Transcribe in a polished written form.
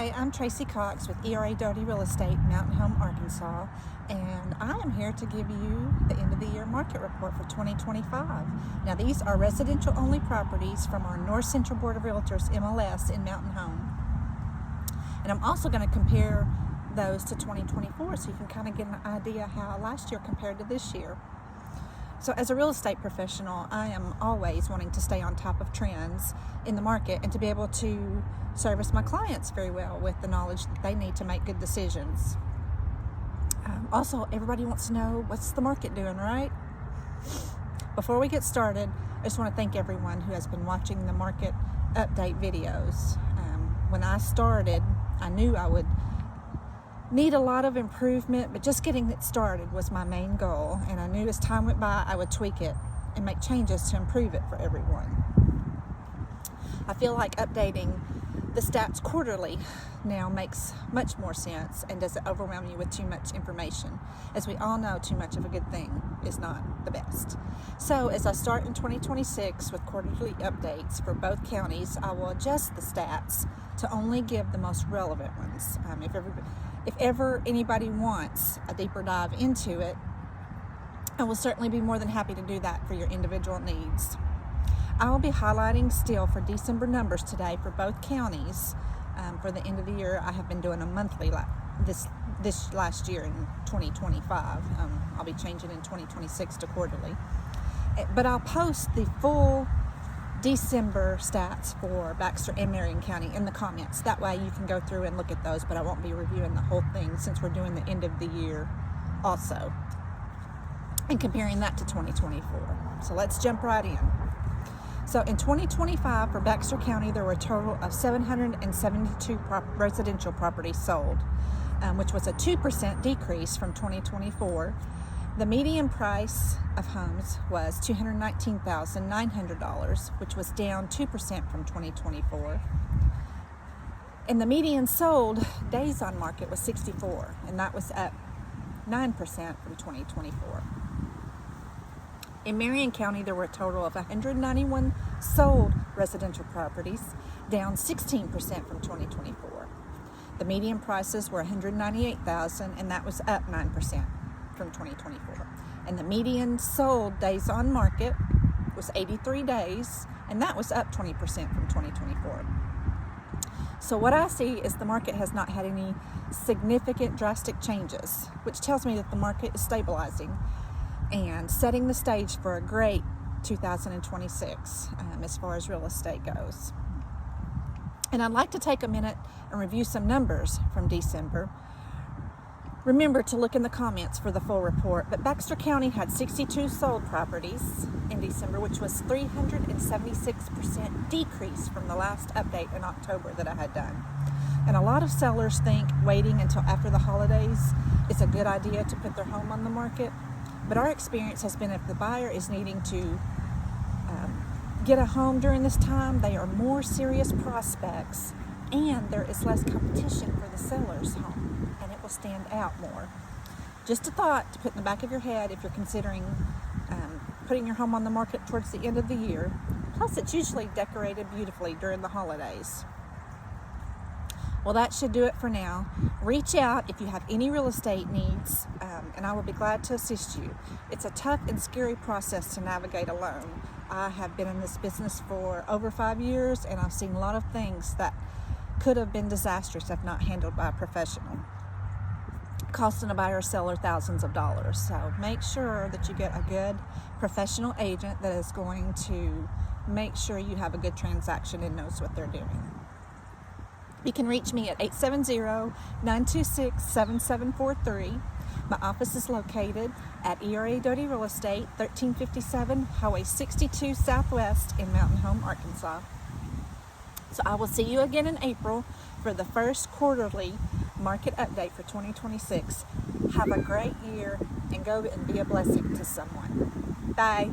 Hi, I'm Tracy Cox with ERA Doty Real Estate, Mountain Home, Arkansas, and I am here to give you the end of the year market report for 2025. Now, these are residential only properties from our North Central Board of Realtors, MLS, in Mountain Home. And I'm also going to compare those to 2024 so you can kind of get an idea how last year compared to this year. So as a real estate professional, I am always wanting to stay on top of trends in the market and to be able to service my clients very well with the knowledge that they need to make good decisions. Also, everybody wants to know, what's the market doing, right? Before we get started, I just want to thank everyone who has been watching the market update videos. When I started, I knew I would need a lot of improvement, but just getting it started was my main goal, and I knew as time went by I would tweak it and make changes to improve it for everyone. I feel like updating the stats quarterly now makes much more sense and doesn't overwhelm you with too much information. As we all know, too much of a good thing is not the best. So as I start in 2026 with quarterly updates for both counties, I will adjust the stats to only give the most relevant ones. If ever anybody wants a deeper dive into it, I will certainly be more than happy to do that for your individual needs. I will be highlighting still for December numbers today for both counties. For the end of the year, I have been doing a monthly this last year in 2025. I'll be changing in 2026 to quarterly. But I'll post the full December stats for Baxter and Marion County in the comments. That way you can go through and look at those, but I won't be reviewing the whole thing since we're doing the end of the year also and comparing that to 2024. So let's jump right in. So in 2025 for Baxter County, there were a total of 772 residential properties sold, which was a 2% decrease from 2024. The median price of homes was $219,900, which was down 2% from 2024. And the median sold days on market was 64, and that was up 9% from 2024. In Marion County, there were a total of 191 sold residential properties, down 16% from 2024. The median prices were $198,000, and that was up 9% from 2024. And the median sold days on market was 83 days, and that was up 20% from 2024. So what I see is the market has not had any significant drastic changes, which tells me that the market is stabilizing and setting the stage for a great 2026 as far as real estate goes. And I'd like to take a minute and review some numbers from December. Remember to look in the comments for the full report, but Baxter County had 62 sold properties in December, which was 376% decrease from the last update in October that I had done. And a lot of sellers think waiting until after the holidays is a good idea to put their home on the market. But our experience has been if the buyer is needing to get a home during this time, they are more serious prospects and there is less competition for the seller's home and it will stand out more. Just a thought to put in the back of your head if you're considering putting your home on the market towards the end of the year. Plus, it's usually decorated beautifully during the holidays. Well, that should do it for now. Reach out if you have any real estate needs, and I will be glad to assist you. It's a tough and scary process to navigate alone. I have been in this business for over 5 years, and I've seen a lot of things that could have been disastrous if not handled by a professional, costing a buyer or seller thousands of dollars. So make sure that you get a good professional agent that is going to make sure you have a good transaction and knows what they're doing. You can reach me at 870-926-7743. My office is located at ERA Doty Real Estate, 1357 Highway 62 Southwest in Mountain Home, Arkansas. So I will see you again in April for the first quarterly market update for 2026. Have a great year and go and be a blessing to someone. Bye.